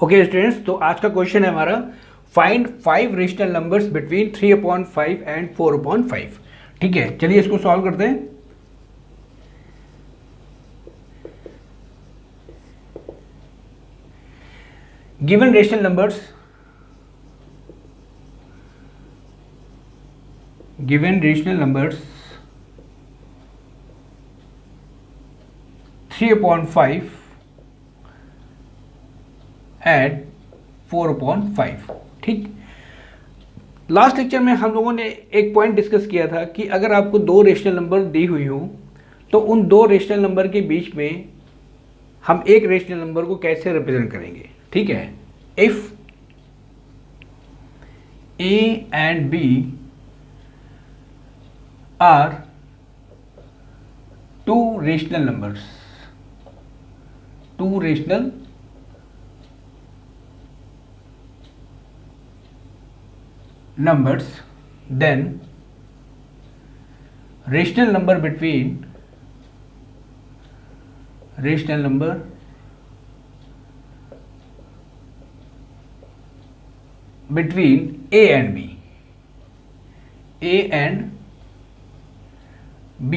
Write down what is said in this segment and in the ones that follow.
Okay students, तो आज का क्वेश्चन है हमारा find 5 rational numbers between 3/5 and 4/5। ठीक है, चलिए इसको सॉल्व करते हैं। Given rational numbers 3/5 at 4/5। ठीक, लास्ट लेक्चर में हम लोगों ने एक पॉइंट डिस्कस किया था कि अगर आपको दो रेशनल नंबर दी हुई हो तो उन दो रेशनल नंबर के बीच में हम एक रेशनल नंबर को कैसे रिप्रेजेंट करेंगे। ठीक है, if A and B are two rational numbers, then rational number between A and B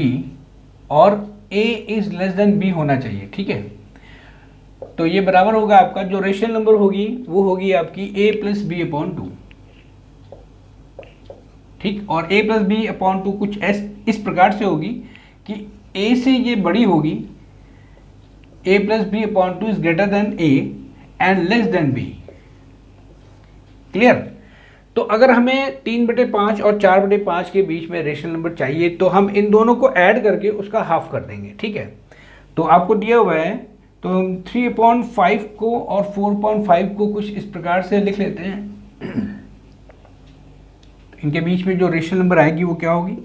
और A is less than B होना चाहिए। ठीक है, तो ये बराबर होगा आपका जो रेशनल नंबर होगी वो होगी आपकी A प्लस बी अपॉन 2। ठीक, और A प्लस बी अपॉन 2 कुछ इस प्रकार से होगी कि A से ये बड़ी होगी, A plus B upon 2 is greater than A and less than B। Clear? तो अगर हमें 3/5 और 4/5 के बीच में रेशनल नंबर चाहिए तो हम इन दोनों को ऐड करके उसका हाफ कर देंगे। ठीक है, तो आपको दिया हुआ है तो हम 3/5 को और 4/5 को कुछ इस प्रकार से लिख लेते हैं। इनके बीच में जो रेशनल नंबर आएगी वो क्या होगी,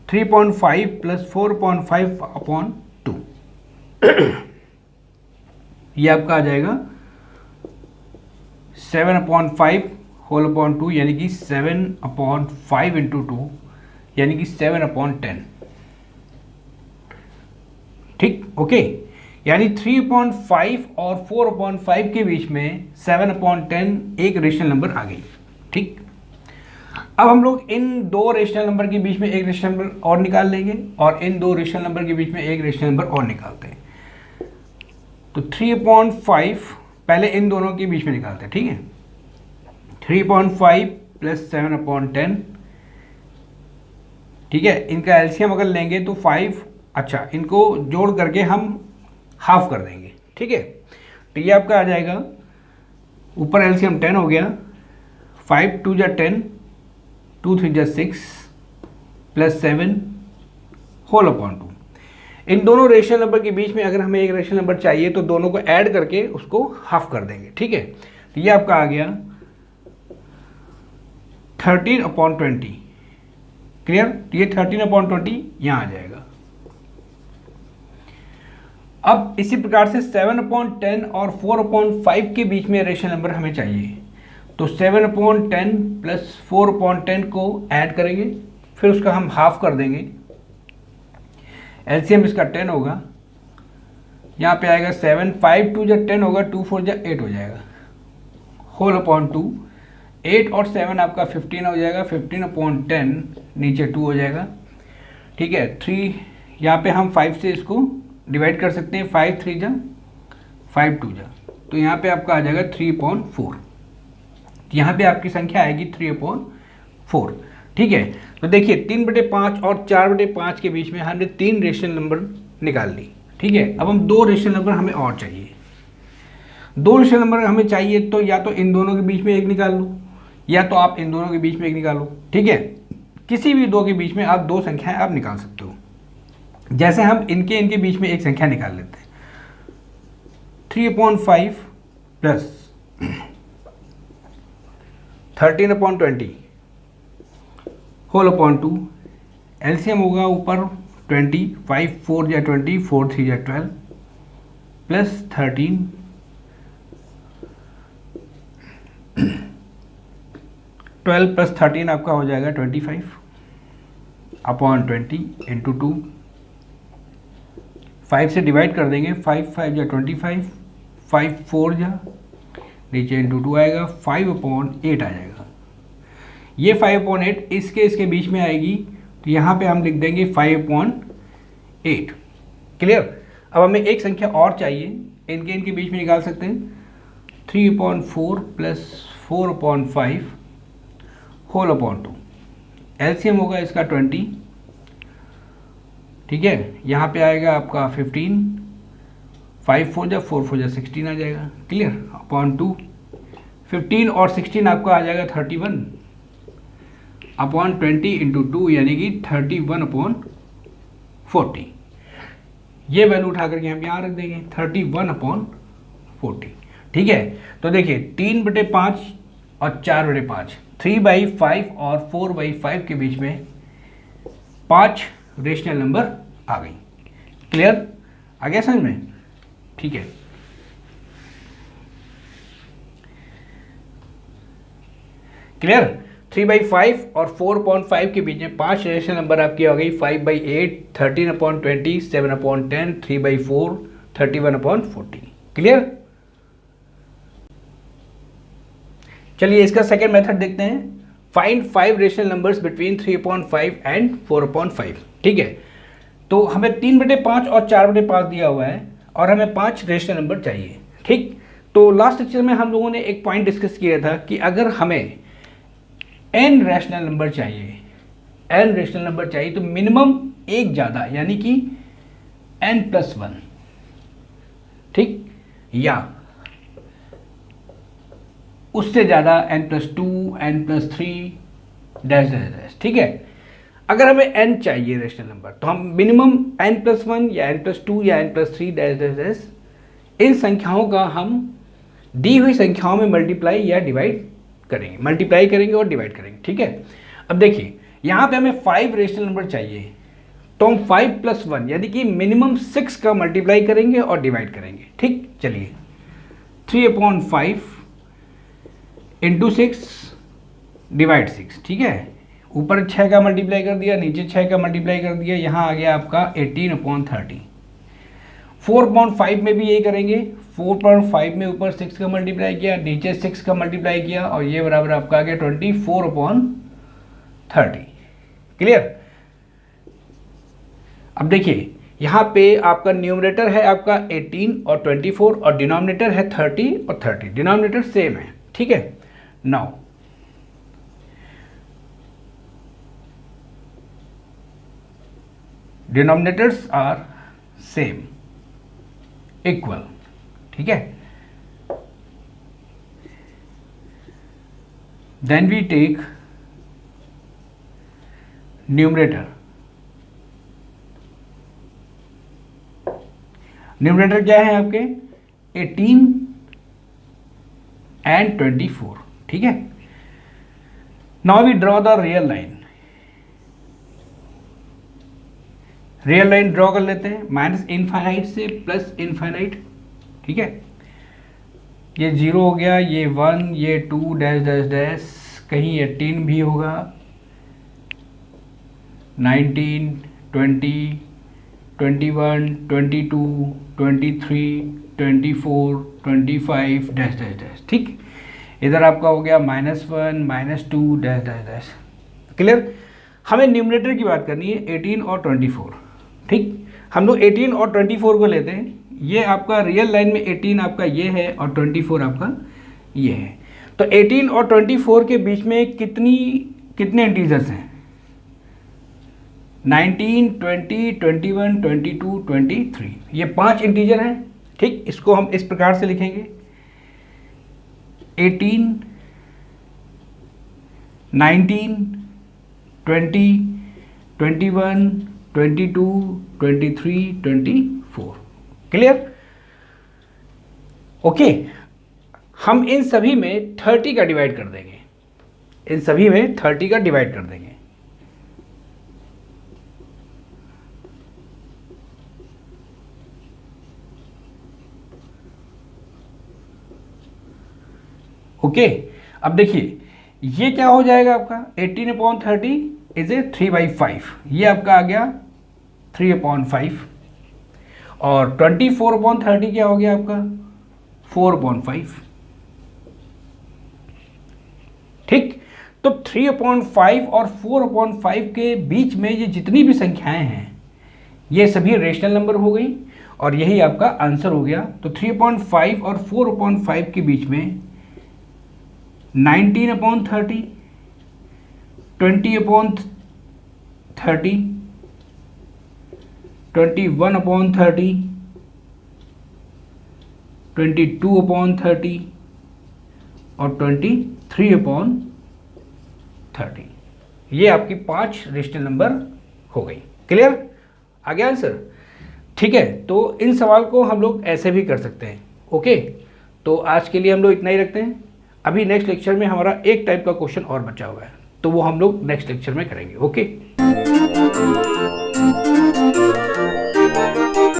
3/5 प्लस 4/5/2। ये आपका आ जाएगा 7/5 होल अपॉन 2, यानी कि 7/5 इंटू 2 यानी कि 7/10। ठीक, ओके, यानी 3/5 और 4/5 के बीच में 7/10 एक रेशनल नंबर आ गई। ठीक, अब हम लोग इन दो रेशनल नंबर के बीच में एक रेशनल नंबर और निकाल लेंगे और इन दो रेशनल नंबर के बीच में एक रेशनल नंबर और निकालते हैं। तो 3/5 पहले इन दोनों के बीच में निकालते हैं। ठीक है, 3/5 प्लस 7/10। ठीक है, इनका एलसीएम अगर लेंगे तो 5, अच्छा इनको जोड़ करके हम हाफ कर देंगे। ठीक है, तो ये आपका आ जाएगा, ऊपर एलसीएम 10 हो गया, 5 2 जा 10, 2 3 जा 6 प्लस 7 होल अपॉन 2। इन दोनों रेशनल नंबर के बीच में अगर हमें एक रेशनल नंबर चाहिए तो दोनों को ऐड करके उसको हाफ कर देंगे। ठीक है, तो ये आपका आ गया 13/20। क्लियर? तो ये 13/20 यहां आ जाएगा। अब इसी प्रकार से 7/10 और 4/5 के बीच में रेशनल नंबर हमें चाहिए, तो 7/10 प्लस 4/10 को ऐड करेंगे, फिर उसका हम हाफ कर देंगे। एलसीएम इसका 10 होगा, यहाँ पे आएगा 7, 5 2 जा 10 होगा, 2 4 जा 8 हो जाएगा, होल अपॉन 2। 8 और 7 आपका 15 हो जाएगा, 15/10 नीचे 2 हो जाएगा। ठीक है, 3 यहाँ पे हम 5 से इसको डिवाइड कर सकते हैं, 5 3 जा 5 2 जा, तो यहाँ पे आपका आ जाएगा 3/4। यहाँ पे आपकी संख्या आएगी 3/4। ठीक है, तो देखिए 3/5 और 4/5 के बीच में हमने 3 रेशनल नंबर निकाल ली। ठीक है, अब हम 2 रेशनल नंबर हमें और चाहिए। 2 रेशनल नंबर हमें चाहिए तो या तो इन दोनों के बीच में एक निकाल लो या तो आप इन दोनों के बीच में एक निकालो। ठीक है, किसी भी दो के बीच में आप 2 संख्याएं आप निकाल सकते हो। जैसे हम इनके बीच में एक संख्या निकाल लेते हैं, 3/5 प्लस 13/20 होल अपॉन 2। एलसीएम होगा ऊपर 20, 5 4 या 20, 4 3 या 12 प्लस 13 12 प्लस 13 आपका हो जाएगा 25 अपॉन 20 इंटू 2। 5 से डिवाइड कर देंगे, 5 5 या 25, 5 4 जा, नीचे इंटू 2 आएगा, 5/8 आ जाएगा। ये 5/8 इसके बीच में आएगी, तो यहाँ पे हम लिख देंगे 5/8। क्लियर। अब हमें एक संख्या और चाहिए, इनके बीच में निकाल सकते हैं, 3/4 प्लस 4/5 होल अपॉन 2। एलसीएम होगा इसका 20, ठीक है। यहाँ पे आएगा आपका 15, 5 4 जा 4 4 जा 16 आ जाएगा। क्लियर। अपॉन 2, 15 और 16 आपका आ जाएगा 31 अपॉन 20 इंटू 2, यानी कि 31/40। ये वैल्यू उठा करके हम यहाँ रख देंगे 31/40। ठीक है। तो देखिए 3/5 और 4/5, 3/5 और 4/5 के बीच में 5 रेशनल नंबर आ गई। क्लियर। आ गया समझ में। ठीक है। क्लियर। 3/5 और 4/5 के बीच में 5 रेशनल नंबर आपकी आ गई, 5/8, 13/20, 7/10, 3/4, 31/40। क्लियर। चलिए इसका सेकेंड मेथड देखते हैं। Find 5 rational numbers between 3/5 and 4/5। ठीक है। तो हमें 3/5 और 4/5 दिया हुआ है और हमें 5 रेशनल नंबर चाहिए। ठीक। तो लास्ट लेक्चर में हम लोगों ने एक पॉइंट डिस्कस किया था कि अगर हमें n रैशनल नंबर चाहिए, तो मिनिमम एक ज़्यादा, यानी कि n+1, ठीक, या उससे ज़्यादा n+2, n+3 dash dash dash. ठीक है। अगर हमें n चाहिए रेशनल नंबर, तो हम मिनिमम n+1 या n+2 या n+3 डैश डैश डैश, इन संख्याओं का हम दी हुई संख्याओं में मल्टीप्लाई या डिवाइड करेंगे, मल्टीप्लाई करेंगे और डिवाइड करेंगे। ठीक है। अब देखिए यहाँ पे हमें 5 रेशनल नंबर चाहिए, तो हम 5+1 यानी कि मिनिमम 6 का मल्टीप्लाई करेंगे और डिवाइड करेंगे। ठीक। चलिए 3/5 इंटू 6 डिवाइड 6। ठीक है। ऊपर 6 का मल्टीप्लाई कर दिया, नीचे 6 का मल्टीप्लाई कर दिया, यहाँ आ गया आपका 18/30। 4/5 में भी यही करेंगे, 4/5 में ऊपर 6 का मल्टीप्लाई किया, नीचे 6 का मल्टीप्लाई किया, और ये बराबर आपका आ गया 24/30। क्लियर। अब देखिए यहाँ पे आपका न्यूमरेटर है आपका 18 और 24 और डिनोमिनेटर है 30 और 30, डिनोमिनेटर सेम है। ठीक है। Now denominators are same, equal. ठीक है। Then we take numerator. Numerator क्या है आपके 18 एंड 24। ठीक है। Now we draw the real line. Real line draw कर लेते हैं, माइनस इनफाइनाइट से प्लस इनफाइनाइट। ठीक है। ये 0 हो गया, ये 1, ये 2 डैश डैश डैश, कहीं 18 भी होगा, 19, 20, 21, 22, 23, 24, 25 डैश डैश डैश। ठीक। इधर आपका हो गया -1, -2 डैश डैश डैश। क्लियर। हमें न्यूमरेटर की बात करनी है 18 और 24। ठीक। हम लोग 18 और 24 को लेते हैं। ये आपका रियल लाइन में 18 आपका ये है और 24 आपका ये है। तो 18 और 24 के बीच में कितने इंटीजर्स हैं? 19, 20, 21, 22, 23, ये 5 इंटीजर हैं। ठीक। इसको हम इस प्रकार से लिखेंगे 18, 19, 20, 21, 22, 23, 24। क्लियर। ओके। हम इन सभी में 30 का डिवाइड कर देंगे, इन सभी में 30 का डिवाइड कर देंगे। ओके। अब देखिए ये क्या हो जाएगा आपका 18/30 इज ए 3/5, ये आपका आ गया 3/5, और 24/30 क्या हो गया आपका 4/5। ठीक, तो 3/5 और 4/5 के बीच में ये जितनी भी संख्याएं हैं ये सभी रेशनल नंबर हो गई और यही आपका आंसर हो गया। तो 3/5 और 4/5 के बीच में 19/30, 20/30, 21/30, 22/30 और 23/30, ये आपकी 5 रेशनल नंबर हो गई। क्लियर? आ गया आंसर? ठीक है, तो इन सवाल को हम लोग ऐसे भी कर सकते हैं। ओके, तो आज के लिए हम लोग इतना ही रखते हैं। अभी नेक्स्ट लेक्चर में हमारा एक टाइप का क्वेश्चन और बचा हुआ है, तो वो हम लोग नेक्स्ट लेक्चर में करेंगे। ओके।